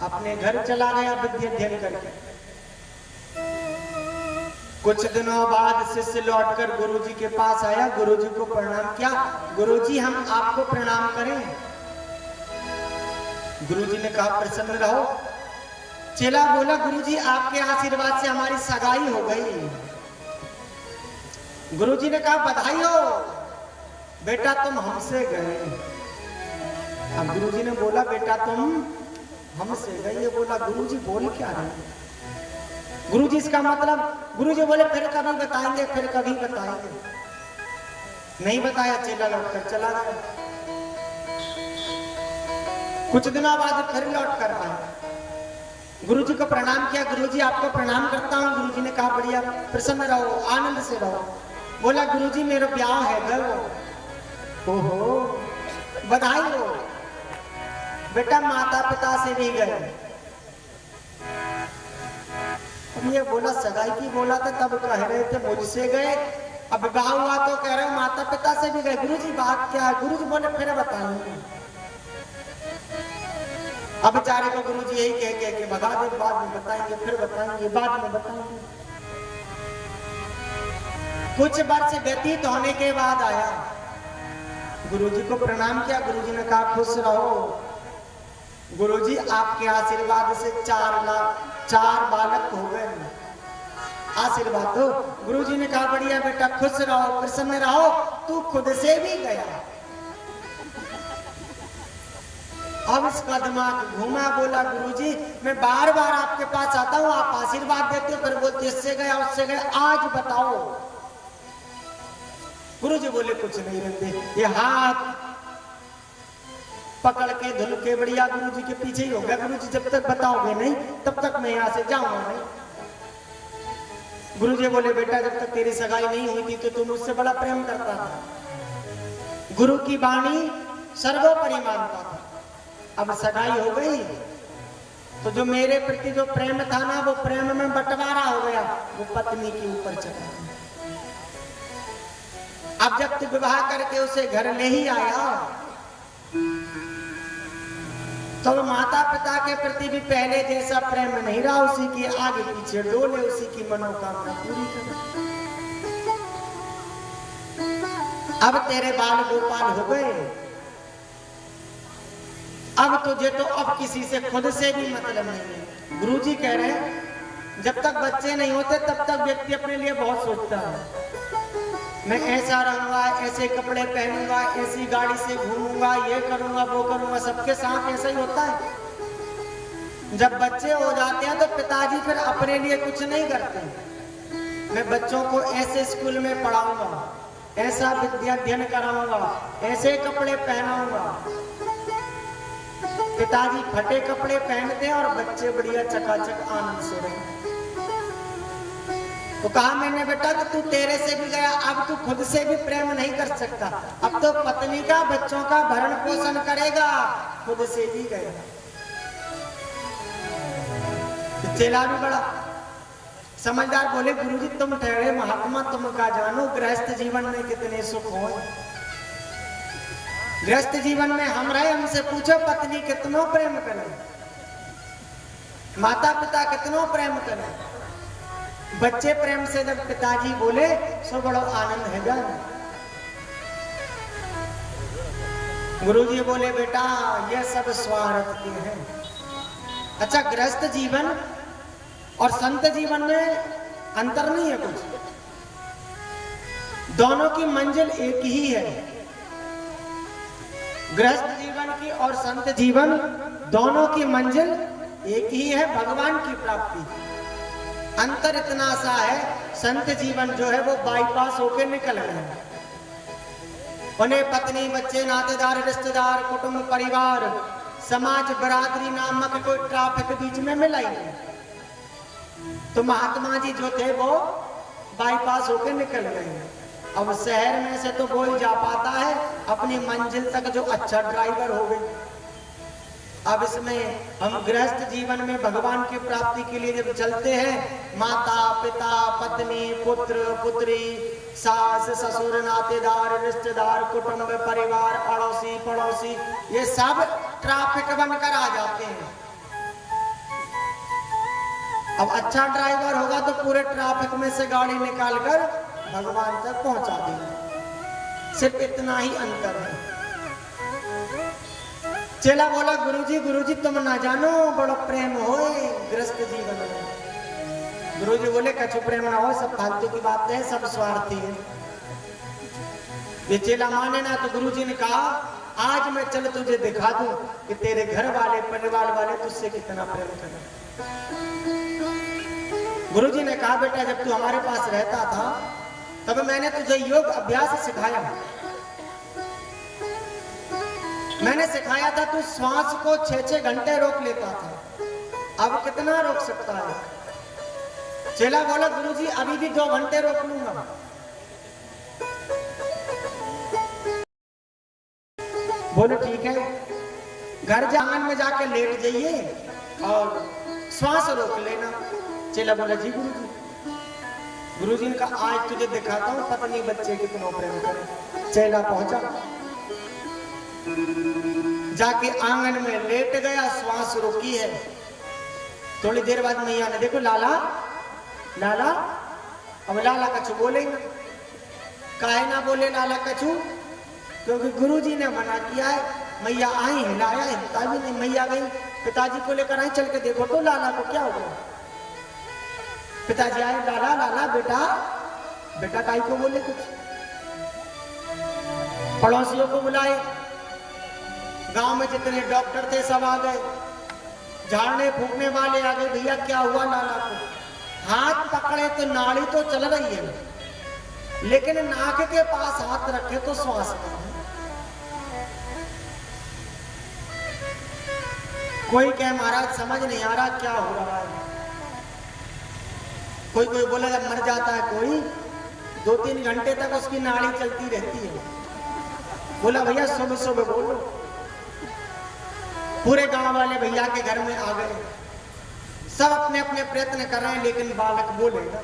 अपने घर चला गया विद्या अध्ययन करके। कुछ दिनों बाद शिष्य लौटकर गुरुजी के पास आया, गुरुजी को प्रणाम किया। गुरुजी हम आपको प्रणाम करें? गुरुजी ने कहा प्रसन्न रहो। चेला बोला गुरुजी आपके आशीर्वाद से हमारी सगाई हो गई। गुरुजी ने कहा बधाई हो बेटा, तुम हमसे गए। अब गुरुजी ने बोला बेटा तुम हमसे गए। ये बोला गुरुजी बोल क्या रहे? गुरुजी इसका मतलब, गुरुजी बोले फिर कभी बताएंगे, फिर कभी बताएंगे। नहीं बताया, चेला लौटकर चला गया। कुछ दिनों बाद फिर लौट कर आया, गुरुजी को प्रणाम किया। गुरुजी आपको प्रणाम करता हूँ। गुरुजी ने कहा बढ़िया, प्रसन्न रहो, आनंद से रहो। बोला गुरुजी मेरा ब्याह है गो। ओहो बधाई हो बेटा, माता पिता से भी गए। ये बोला सगाई की बोला था तब कह रहे थे मुझसे गए, अब विवाह हुआ तो कह रहे हो माता पिता से भी गए। गुरुजी बात क्या है? गुरुजी बोले फिर बताएंगे। अब बेचारे को गुरुजी यही कह के भगा दे, बाद में बताएंगे, फिर बताएंगे, बाद में बताएंगे। कुछ वर्ष व्यतीत होने के बाद आया, गुरुजी को प्रणाम किया। गुरुजी ने कहा खुश रहो गुरुजी, आपके आशीर्वाद से 4 बालक हो गए। आशीर्वाद दो। गुरुजी ने कहा बढ़िया बेटा, खुश रहो, प्रसन्न रहो, तू खुद से भी गया। अब इसका दिमाग घूमा। बोला गुरुजी मैं बार बार आपके पास आता हूँ, आप आशीर्वाद देते हो, फिर बोलते इससे गया उससे गया, आज बताओ। गुरुजी बोले कुछ नहीं रहते। ये हाथ पकड़ के धुल के बढ़िया गुरुजी के पीछे ही हो गया। गुरुजी जब तक बताओगे नहीं तब तक मैं यहाँ से जाऊंगा नहीं। गुरुजी बोले बेटा जब तक तेरी सगाई नहीं हुई थी तो तू मुझसे बड़ा प्रेम करता था, गुरु की वाणी सर्वोपरि मानता था। अब सगाई हो गई तो जो मेरे प्रति जो प्रेम था ना, वो प्रेम में बंटवारा हो गया, वो पत्नी के ऊपर चढ़ा। अब जब तू विवाह करके उसे घर ले ही आया तो माता पिता के प्रति भी पहले जैसा प्रेम नहीं रहा, उसी के आगे पीछे डोले, उसी की मनोकामना पूरी कर। अब तेरे बाल गोपाल हो गए, अब तुझे तो अब किसी से खुद से भी मतलब नहीं है। गुरुजी कह रहे हैं जब तक बच्चे नहीं होते तब तक व्यक्ति अपने लिए बहुत सोचता है, मैं ऐसा रहूंगा, ऐसे कपड़े पहनूंगा, ऐसी गाड़ी से घूमूंगा, ये करूंगा वो करूंगा। सबके साथ ऐसा ही होता है। जब बच्चे हो जाते हैं तो पिताजी फिर अपने लिए कुछ नहीं करते। मैं बच्चों को ऐसे स्कूल में पढ़ाऊंगा, ऐसा विद्या अध्ययन कराऊंगा, ऐसे कपड़े पहनाऊंगा। पिताजी फटे कपड़े पहनते हैं और बच्चे बढ़िया चकाचक आनंद से रहे। तो कहा मैंने बेटा कि तू तेरे से भी गया, अब तू खुद से भी प्रेम नहीं कर सकता, अब तो पत्नी का बच्चों का भरण पोषण करेगा, खुद से भी गया। तो चेला भी बड़ा समझदार बोले गुरुजी तुम ठहरे महात्मा, तुम का जानो गृहस्थ जीवन में कितने सुख हो। गृहस्थ जीवन में हम रहे, हमसे पूछो पत्नी कितनों प्रेम करे, माता पिता कितनों प्रेम करे, बच्चे प्रेम से जब पिताजी बोले सो बड़ो आनंद है जान। गुरुजी बोले बेटा ये सब स्वार्थ के हैं। अच्छा गृहस्थ जीवन और संत जीवन में अंतर नहीं है कुछ, दोनों की मंजिल एक ही है। गृहस्थ जीवन की और संत जीवन दोनों की मंजिल एक ही है, भगवान की प्राप्ति। अंतर इतना सा है, संत जीवन जो है वो बाईपास होके निकल गए, उन्हें पत्नी बच्चे नातेदार रिश्तेदार कुटुंब परिवार समाज बरादरी नामक कोई ट्रैफिक बीच में मिला ही नहीं। तो महात्मा जी जो थे वो बाईपास होके निकल गए। अब शहर में से तो कोई जा पाता है अपनी मंजिल तक जो अच्छा ड्राइवर हो गई। अब इसमें हम गृहस्थ जीवन में भगवान की प्राप्ति के लिए जब चलते हैं, माता पिता पत्नी पुत्र पुत्री सास ससुर नातेदार रिश्तेदार कुटुंब परिवार अड़ोसी पड़ोसी ये सब ट्रैफिक बनकर आ जाते हैं। अब अच्छा ड्राइवर होगा तो पूरे ट्रैफिक में से गाड़ी निकालकर भगवान तक पहुंचा देगा। सिर्फ इतना ही अंतर है। चेला बोला गुरुजी तुम ना जानो बड़ा प्रेम होए गृहस्थ जीवन में। गुरुजी बोले कछु प्रेम ना हो, सब फालतू की बात है, सब स्वार्थी है। ये चेला माने ना तो गुरुजी ने कहा आज मैं चल तुझे दिखा दूं कि तेरे घर वाले परिवार वाले तुझसे कितना प्रेम करें। गुरुजी ने कहा बेटा जब तू हमारे पास रहता था तब मैंने तुझे योग अभ्यास सिखाया। मैंने सिखाया था तू श्वास को 6-6 घंटे रोक लेता था, अब कितना रोक सकता है? चेला बोला गुरुजी अभी भी 2 घंटे रोक लूंगा। बोले ठीक है, घर आंगन में जाकर लेट जाइए और श्वास रोक लेना। चेला बोला जी गुरुजी। गुरुजी ने कहा आज तुझे दिखाता हूँ पत्नी बच्चे कितना प्रेम करे। चेला पहुंचा, जाके आंगन में लेट गया, श्वास रोकी है। थोड़ी देर बाद मैया ने देखो लाला लाला, अब लाला कछु बोले ना। काहे ना बोले लाला कछु? क्योंकि गुरुजी ने मना किया है। मैया आई हिलाया हिलता भी नहीं। मैया गई पिताजी को लेकर आई, चल के देखो तो लाला को क्या हो गया। पिताजी आए, लाला लाला बेटा बेटा काई को बोले कुछ। पड़ोसियों को बुलाए, गांव में जितने डॉक्टर थे सब आ गए, झाड़ने फूकने वाले आ गए। भैया क्या हुआ लाला को? हाथ पकड़े तो नाड़ी तो चल रही है, लेकिन नाक के पास हाथ रखे तो श्वास नहीं। कोई कहे महाराज समझ नहीं आ रहा क्या हो रहा है। कोई कोई बोला जब मर जाता है कोई 2-3 घंटे तक उसकी नाड़ी चलती रहती है। बोला भैया सुबह सुबह बोलो। पूरे गांव वाले भैया के घर में आ गए, सब अपने अपने प्रयत्न कर रहे हैं लेकिन बालक बोलेगा।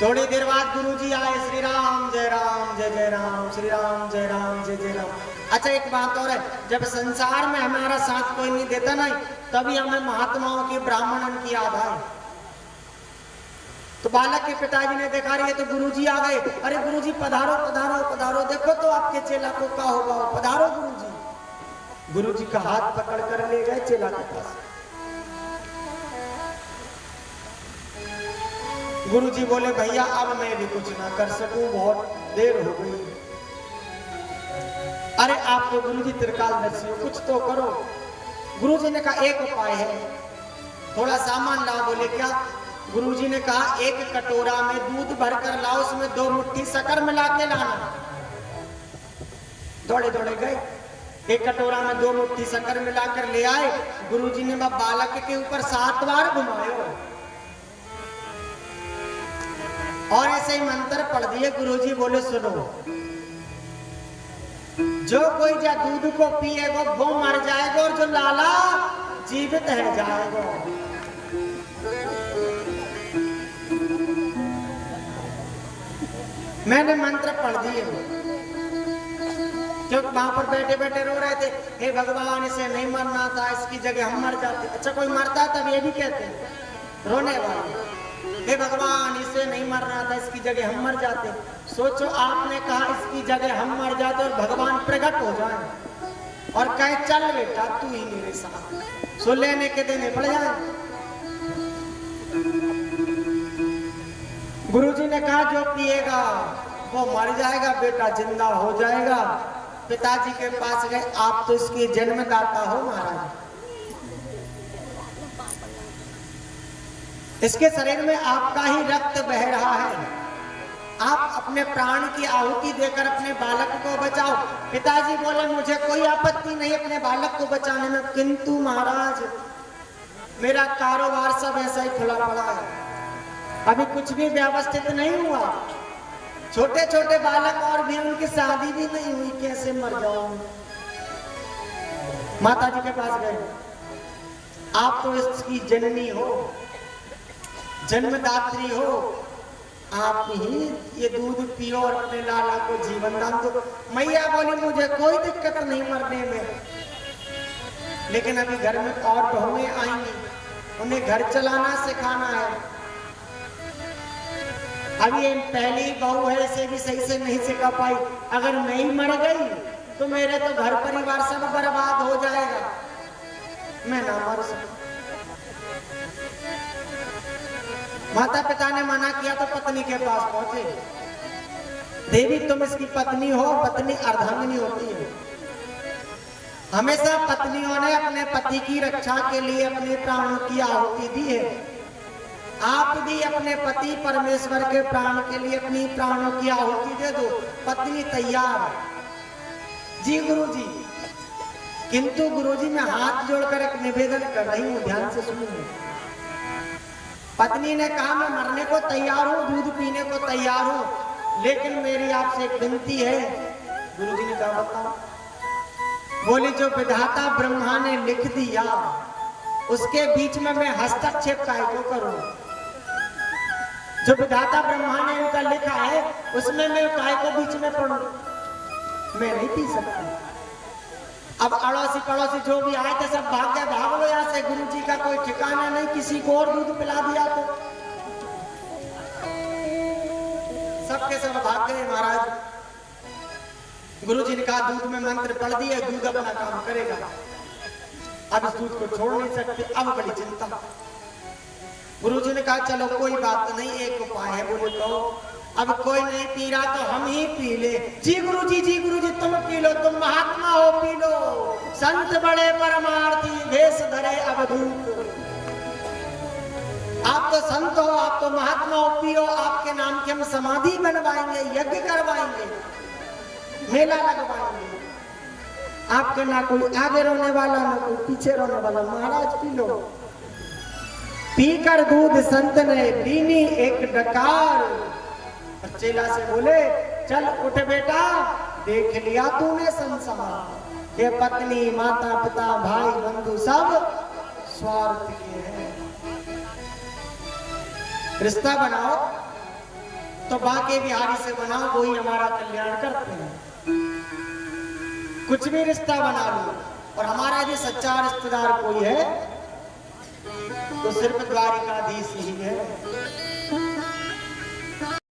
थोड़ी देर बाद गुरुजी आए, श्री राम जय जय राम, श्री राम जय जय राम। अच्छा एक बात और है, जब संसार में हमारा साथ कोई नहीं देता ना तभी हमें महात्माओं की ब्राह्मणन की याद आए। तो बालक के पिताजी ने देखा रही है तो गुरुजी आ गए। अरे गुरुजी पधारो पधारो पधारो, देखो तो आपके चेला को क्या होगा, पधारो गुरुजी। गुरुजी का हाथ पकड़ कर ले गए चेला के पास। गुरुजी बोले भैया अब मैं भी कुछ ना कर सकूं, बहुत देर हो गई। अरे आप तो गुरुजी त्रिकालदर्शी हो, कुछ तो करो। गुरुजी ने कहा एक उपाय है, थोड़ा सामान ला। बोले क्या? गुरुजी ने कहा एक कटोरा में दूध भरकर लाओ, उसमें 2 मुट्ठी शक्कर मिला के लाना। दौड़े दौड़े गए, एक कटोरा में 2 मुट्ठी शक्कर मिलाकर ले आए। गुरुजी ने बालक के ऊपर 7 बार घुमाए और ऐसे ही मंत्र पढ़ दिए। गुरुजी बोले सुनो, जो कोई जा दूध को पिएगा वो मर जाएगा और जो लाला जीवित है जाएगा। मैंने मंत्र पढ़ दिए, क्योंकि वहां पर बैठे बैठे रो रहे थे, हे भगवान इसे नहीं मरना था, इसकी जगह हम मर जाते। अच्छा कोई मरता तब ये भी कहते हैं रोने वाले, हे भगवान इसे नहीं मरना था, इसकी जगह हम मर जाते। सोचो आपने कहा इसकी जगह हम मर जाते और भगवान प्रकट हो जाए और कहे चल बेटा तू ही मेरे साथ, सो लेने के देने पड़ जाए। गुरुजी ने कहा जो पिएगा वो मर जाएगा, बेटा जिंदा हो जाएगा। पिताजी के पास गए, आप तो इसकी जन्मदाता हो महाराज, इसके शरीर में आपका ही रक्त बह रहा है, आप अपने प्राण की आहुति देकर अपने बालक को बचाओ। पिताजी बोले मुझे कोई आपत्ति नहीं अपने बालक को बचाने में, किंतु महाराज मेरा कारोबार सब ऐसा ही खुला पड़ा है, अभी कुछ भी व्यवस्थित नहीं हुआ, छोटे छोटे बालक और भी उनकी शादी भी नहीं हुई, कैसे मर जाऊं। माता जी के पास गए, आप तो इसकी जननी हो, जन्मदात्री हो, आप ही ये दूध पियो और अपने लाला को जीवन दान दो। मैया बोली मुझे कोई दिक्कत नहीं मरने में, लेकिन अभी घर में और बहुएं आएंगी उन्हें घर चलाना सिखाना है। अभी ये पहली बहू है, इसे भी सही से नहीं सिखा पाई। अगर मैं ही मर गई तो मेरे तो घर परिवार सब बर्बाद हो जाएगा। मैं ना मर सकूं। माता पिता ने मना किया तो पत्नी के पास पहुंचे। देवी तुम इसकी पत्नी हो। पत्नी अर्धांगिनी होती है। हमेशा पत्नियों ने अपने पति की रक्षा के लिए अपने प्राणों की आहुति दी है। आप भी अपने पति परमेश्वर के प्राण के लिए अपनी प्राणों की आहुति दे दो। पत्नी तैयार है। जी गुरुजी। किंतु गुरुजी मैं हाथ जोड़कर एक निवेदन कर रही हूँ, ध्यान से सुनिए। पत्नी ने कहा मैं मरने को तैयार हूँ, दूध पीने को तैयार हूँ, लेकिन मेरी आपसे एक विनती है। गुरुजी ने कहा बताओ। बोले जो विधाता ब्रह्मा ने लिख दिया उसके बीच में मैं हस्तक्षेप काहे को करूं। जो विधाता ब्रह्मा ने उनका लिखा है उसमें मैं काहे को बीच में पढ़ूं। मैं नहीं पी सकता। अब अड़ोसी पड़ोसी जो भी आए थे सब भाग गए। भाग लो यहाँ से, गुरु जी का कोई ठिकाना नहीं। किसी को और दूध पिला दिया तो सबके सब भाग गए। महाराज गुरु जी ने कहा दूध में मंत्र पढ़ दिया, दूध अपना काम करेगा। अब इस दूध को छोड़ नहीं सकते। अब बड़ी चिंता। गुरु जी ने कहा चलो कोई बात नहीं, एक उपाय है। बोले कहो। अब कोई नहीं पी रहा तो हम ही पी ले। जी गुरु जी तुम पी लो, तुम महात्मा हो, पी लो। संत बड़े परमार्थी भेष धरे अवधूत। आप तो संत हो, आप तो महात्मा हो, पियो। आपके नाम की हम समाधि बनवाएंगे, यज्ञ करवाएंगे, मेला लगवाएंगे। आपके ना कोई आगे रोने वाला ना कोई पीछे रोने वाला। महाराज पी लो। पीकर दूध संत ने पीनी एक डकार। चेला से बोले चल उठ बेटा, देख लिया तूने संसार। ये पत्नी माता पिता भाई बंधु सब स्वार्थ के हैं। रिश्ता बनाओ तो बाके बिहारी से बनाओ, वही हमारा कल्याण करते हैं। कुछ भी रिश्ता बना लो। और हमारा यदि सच्चा रिश्तेदार कोई है तो सिर्फ द्वारिकाधीश ही है।